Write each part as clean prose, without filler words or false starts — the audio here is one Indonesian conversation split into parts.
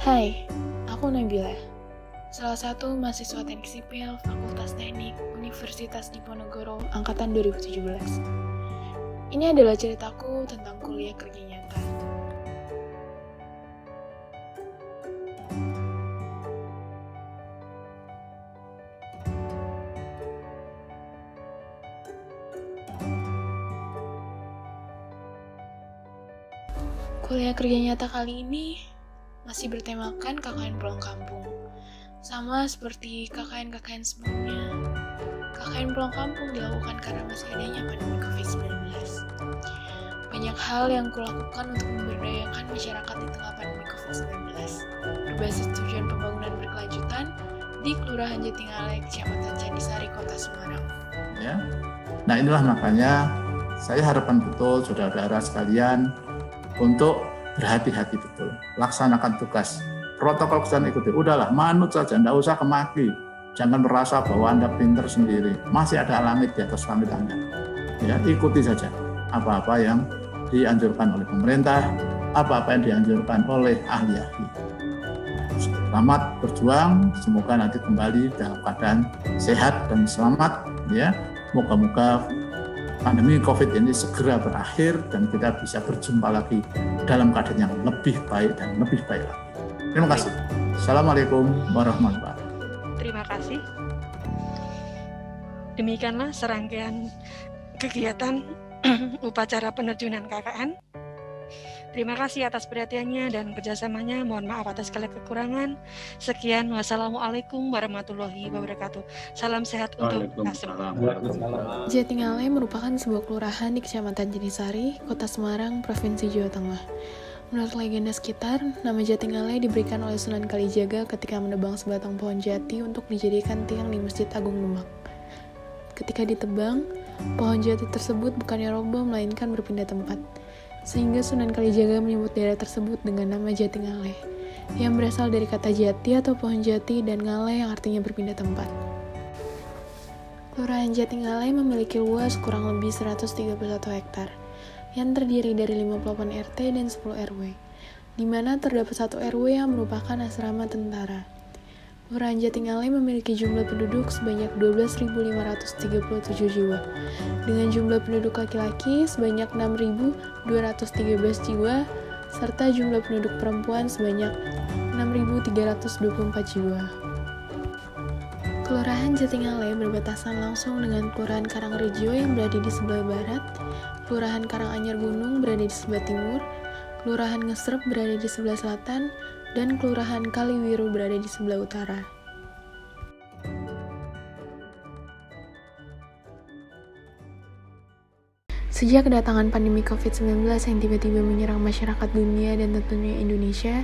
Hai, aku Nabila, salah satu mahasiswa teknik sipil Fakultas Teknik Universitas Diponegoro Angkatan 2017. Ini adalah ceritaku tentang kuliah kerja nyata. Kuliah kerja nyata kali ini masih bertemakan KKN pulang kampung. Sama seperti KKN-KKN sebelumnya, KKN pulang kampung dilakukan karena masih adanya pandemi COVID-19. Banyak hal yang kulakukan untuk memberdayakan masyarakat di tengah pandemi COVID-19, berbasis tujuan pembangunan berkelanjutan di Kelurahan Jatingaleh, Kecamatan Candisari, Kota Semarang. Ya. Nah, inilah makanya saya harapan betul saudara-saudara sekalian untuk berhati-hati betul, laksanakan tugas, protokol kesehatan ikuti, udahlah manut saja, tidak usah kemaki, jangan merasa bahwa Anda pinter sendiri, masih ada langit di atas langit Anda. Ya, ikuti saja apa-apa yang dianjurkan oleh pemerintah, apa-apa yang dianjurkan oleh ahli-ahli. Selamat berjuang, semoga nanti kembali dalam keadaan sehat dan selamat. Ya, moga-moga pandemi COVID ini segera berakhir dan kita bisa berjumpa lagi dalam keadaan yang lebih baik dan lebih baik lagi. Terima kasih. Assalamualaikum warahmatullahi wabarakatuh. Terima kasih. Demikianlah serangkaian kegiatan upacara penerjunan KKN. Terima kasih atas perhatiannya dan kerjasamanya. Mohon maaf atas segala kekurangan. Sekian, wassalamualaikum warahmatullahi wabarakatuh. Salam sehat untuk kita semua. Jatingaleh merupakan sebuah kelurahan di Kecamatan Candisari, Kota Semarang, Provinsi Jawa Tengah. Menurut legenda sekitar, nama Jatingaleh diberikan oleh Sunan Kalijaga ketika menebang sebatang pohon jati untuk dijadikan tiang di Masjid Agung Demak. Ketika ditebang, pohon jati tersebut bukannya roboh melainkan berpindah tempat, sehingga Sunan Kalijaga menyebut daerah tersebut dengan nama Jatingaleh, yang berasal dari kata jati atau pohon jati dan ngaleh yang artinya berpindah tempat. Kelurahan Jatingaleh memiliki luas kurang lebih 131 hektar, yang terdiri dari 58 RT dan 10 RW, di mana terdapat 1 RW yang merupakan asrama tentara. Kelurahan Jatingaleh memiliki jumlah penduduk sebanyak 12.537 jiwa, dengan jumlah penduduk laki-laki sebanyak 6.213 jiwa, serta jumlah penduduk perempuan sebanyak 6.324 jiwa. Kelurahan Jatingaleh berbatasan langsung dengan Kelurahan Karangrejo yang berada di sebelah barat, Kelurahan Karanganyar Gunung berada di sebelah timur, Kelurahan Ngesrep berada di sebelah selatan, dan Kelurahan Kaliwiru berada di sebelah utara. Sejak kedatangan pandemi COVID-19 yang tiba-tiba menyerang masyarakat dunia dan tentunya Indonesia,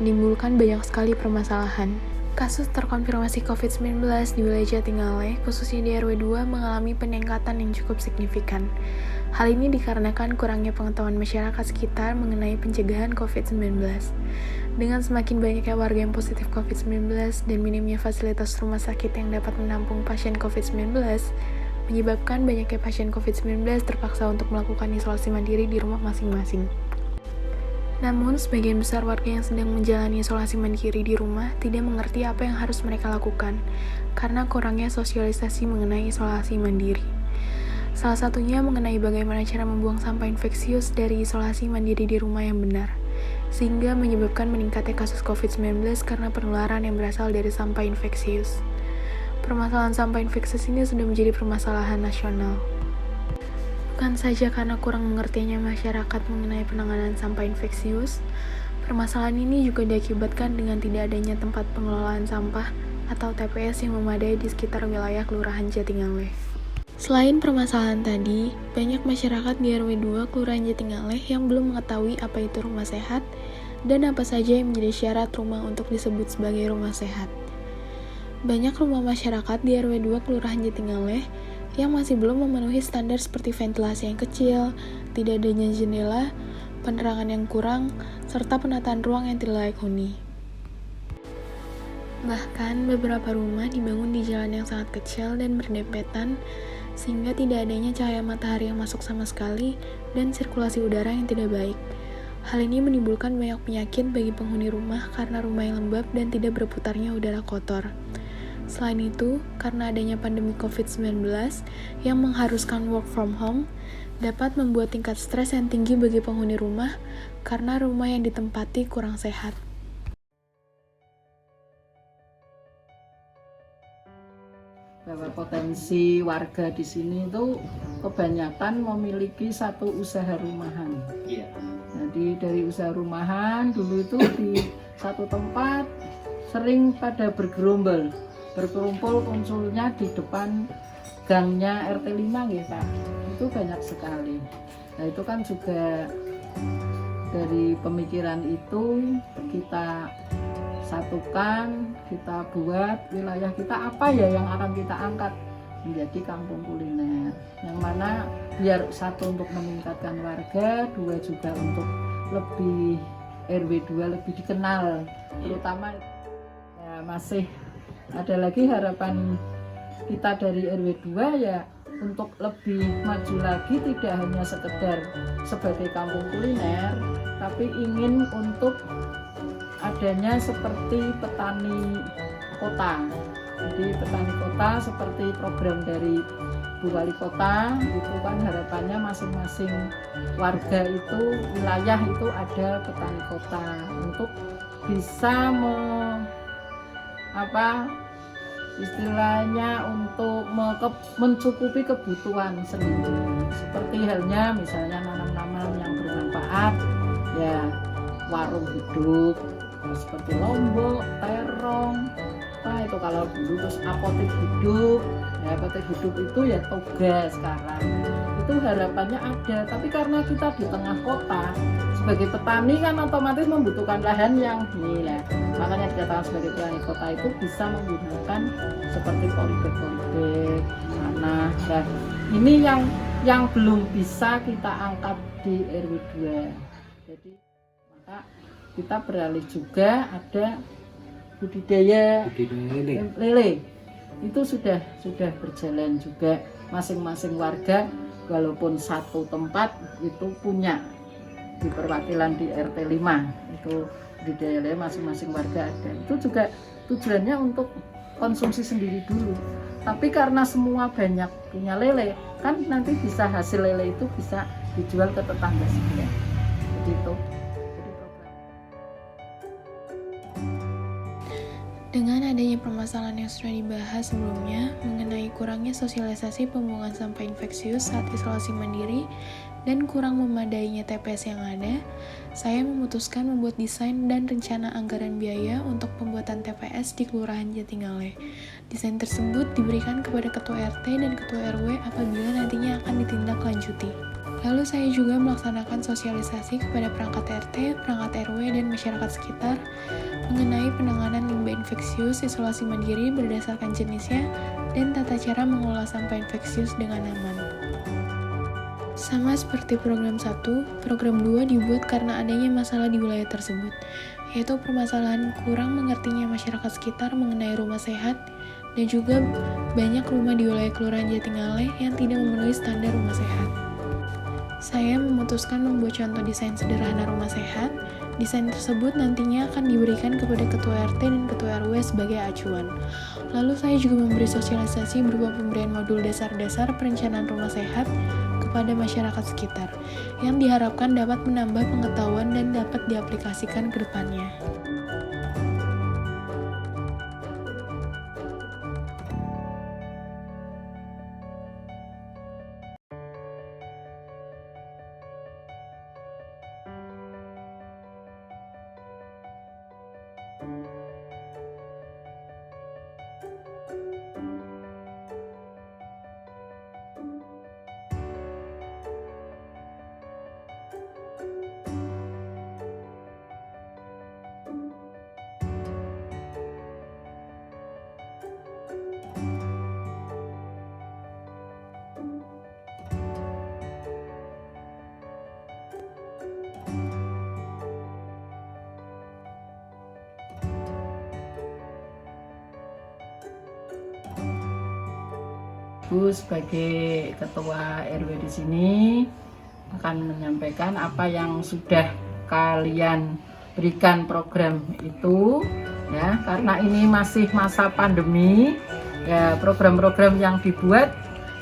menimbulkan banyak sekali permasalahan. Kasus terkonfirmasi COVID-19 di wilayah Jatingaleh, khususnya di RW 2, mengalami peningkatan yang cukup signifikan. Hal ini dikarenakan kurangnya pengetahuan masyarakat sekitar mengenai pencegahan COVID-19. Dengan semakin banyaknya warga yang positif COVID-19 dan minimnya fasilitas rumah sakit yang dapat menampung pasien COVID-19, menyebabkan banyaknya pasien COVID-19 terpaksa untuk melakukan isolasi mandiri di rumah masing-masing. Namun, sebagian besar warga yang sedang menjalani isolasi mandiri di rumah tidak mengerti apa yang harus mereka lakukan, karena kurangnya sosialisasi mengenai isolasi mandiri. Salah satunya mengenai bagaimana cara membuang sampah infeksius dari isolasi mandiri di rumah yang benar, sehingga menyebabkan meningkatnya kasus COVID-19 karena penularan yang berasal dari sampah infeksius. Permasalahan sampah infeksius ini sudah menjadi permasalahan nasional. Bukan saja karena kurang mengertinya masyarakat mengenai penanganan sampah infeksius, permasalahan ini juga diakibatkan dengan tidak adanya tempat pengelolaan sampah atau TPS yang memadai di sekitar wilayah Kelurahan Jatingaleh. Selain permasalahan tadi, banyak masyarakat di RW 2 Kelurahan Jatingaleh yang belum mengetahui apa itu rumah sehat dan apa saja yang menjadi syarat rumah untuk disebut sebagai rumah sehat. Banyak rumah masyarakat di RW 2 Kelurahan Jatingaleh yang masih belum memenuhi standar seperti ventilasi yang kecil, tidak adanya jendela, penerangan yang kurang, serta penataan ruang yang tidak layak huni. Bahkan, beberapa rumah dibangun di jalan yang sangat kecil dan berdempetan, sehingga tidak adanya cahaya matahari yang masuk sama sekali dan sirkulasi udara yang tidak baik. Hal ini menimbulkan banyak penyakit bagi penghuni rumah karena rumah yang lembab dan tidak berputarnya udara kotor. Selain itu, karena adanya pandemi COVID-19 yang mengharuskan work from home, dapat membuat tingkat stres yang tinggi bagi penghuni rumah karena rumah yang ditempati kurang sehat. Bahwa potensi warga di sini itu kebanyakan memiliki satu usaha rumahan. Iya. Jadi dari usaha rumahan dulu itu di satu tempat sering pada bergerombol, berkumpul konsulnya di depan gangnya RT 5 gitu Pak. Itu banyak sekali. Nah itu kan juga dari pemikiran itu kita satukan, kita buat wilayah kita apa ya yang akan kita angkat menjadi kampung kuliner, yang mana biar satu untuk meningkatkan warga, dua juga untuk lebih RW 2 lebih dikenal, terutama ya masih ada lagi harapan kita dari RW 2 ya untuk lebih maju lagi, tidak hanya sekedar sebagai kampung kuliner, tapi ingin untuk adanya seperti petani kota. Jadi petani kota seperti program dari Bu Wali Kota, itu kan harapannya masing-masing warga itu, wilayah itu ada petani kota untuk bisa istilahnya untuk mencukupi kebutuhan sendiri. Seperti halnya misalnya nanam-nanam yang bermanfaat, ya warung hidup, seperti lombok, terong, itu kalau dulu terus apotek hidup. Ya, apotek hidup itu ya toga sekarang. Itu harapannya ada, tapi karena kita di tengah kota, sebagai petani kan otomatis membutuhkan lahan yang ini ya. Makanya dikatakan sebagai petani kota itu bisa menggunakan seperti polybag tanah. Nah, ini yang belum bisa kita angkat di RW 2. Jadi maka kita beralih juga ada budidaya lele. Itu sudah berjalan juga, masing-masing warga walaupun satu tempat itu punya di perwakilan di RT 5 itu budidaya lele, masing-masing warga ada. Itu juga tujuannya untuk konsumsi sendiri dulu, tapi karena semua banyak punya lele kan nanti bisa hasil lele itu bisa dijual ke tetangga sebelah begitu. Dengan adanya permasalahan yang sudah dibahas sebelumnya mengenai kurangnya sosialisasi pembuangan sampah infeksius saat isolasi mandiri dan kurang memadainya TPS yang ada, saya memutuskan membuat desain dan rencana anggaran biaya untuk pembuatan TPS di Kelurahan Jatingaleh. Desain tersebut diberikan kepada Ketua RT dan Ketua RW apabila nantinya akan ditindaklanjuti. Lalu saya juga melaksanakan sosialisasi kepada perangkat RT, perangkat RW, dan masyarakat sekitar mengenai penanganan limbah infeksius isolasi mandiri berdasarkan jenisnya dan tata cara mengelola sampah infeksius dengan aman. Sama seperti program 1, program 2 dibuat karena adanya masalah di wilayah tersebut, yaitu permasalahan kurang mengertinya masyarakat sekitar mengenai rumah sehat dan juga banyak rumah di wilayah Kelurahan Jatingaleh yang tidak memenuhi standar rumah sehat. Saya memutuskan membuat contoh desain sederhana rumah sehat. Desain tersebut nantinya akan diberikan kepada Ketua RT dan Ketua RW sebagai acuan. Lalu saya juga memberi sosialisasi berupa pemberian modul dasar-dasar perencanaan rumah sehat kepada masyarakat sekitar, yang diharapkan dapat menambah pengetahuan dan dapat diaplikasikan ke depannya. Bu sebagai ketua RW di sini akan menyampaikan apa yang sudah kalian berikan program itu ya, karena ini masih masa pandemi ya, program-program yang dibuat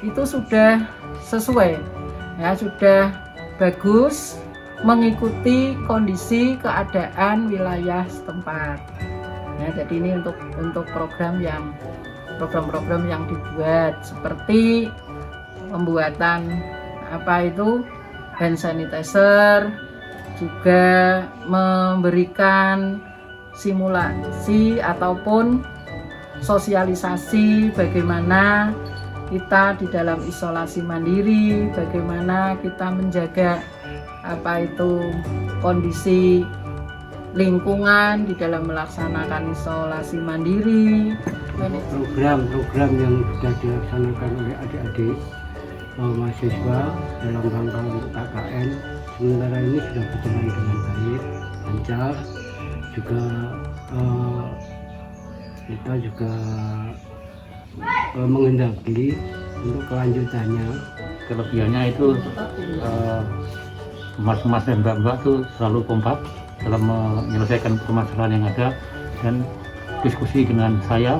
itu sudah sesuai ya, sudah bagus mengikuti kondisi keadaan wilayah setempat ya. Jadi ini untuk program yang dibuat seperti pembuatan hand sanitizer, juga memberikan simulasi ataupun sosialisasi bagaimana kita di dalam isolasi mandiri, bagaimana kita menjaga kondisi lingkungan di dalam melaksanakan isolasi mandiri. Program-program yang sudah dilaksanakan oleh adik-adik mahasiswa dalam rangka untuk KKN sementara ini sudah berjalan dengan baik, lancar. Juga kita juga menghendaki untuk kelanjutannya. Kelebihannya itu mas-mas dan mbak-mbak itu selalu kompak dalam menyelesaikan permasalahan yang ada dan diskusi dengan saya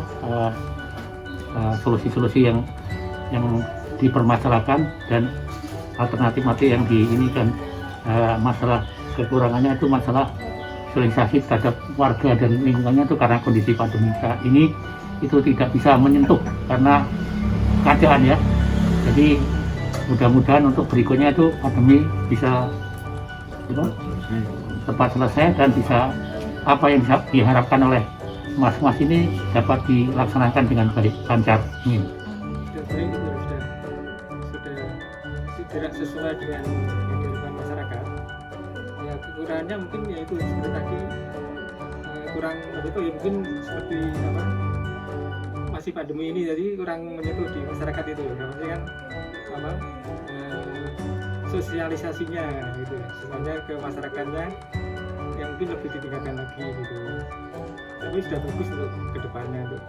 solusi-solusi yang dipermasalahkan dan alternatif yang diinginkan. Masalah kekurangannya itu masalah sosialisasi terhadap warga dan lingkungannya itu karena kondisi pandemi saat ini itu tidak bisa menyentuh karena keadaan ya. Jadi mudah-mudahan untuk berikutnya itu pandemi bisa tepat selesai dan bisa apa yang diharapkan oleh mas-mas ini dapat dilaksanakan dengan baik, lancar. Sudah baik, itu sudah tidak sesuai dengan yang diharapkan masyarakat. Ya kekurangannya mungkin yaitu seperti tadi kurang mungkin seperti masih pandemi ini, jadi kurang menyentuh di masyarakat itu. Maksudnya kan sosialisasinya gitu, sebenarnya ke masyarakatnya yang mungkin lebih ditingkatkan lagi gitu. Tapi sudah bagus untuk kedepannya tuh.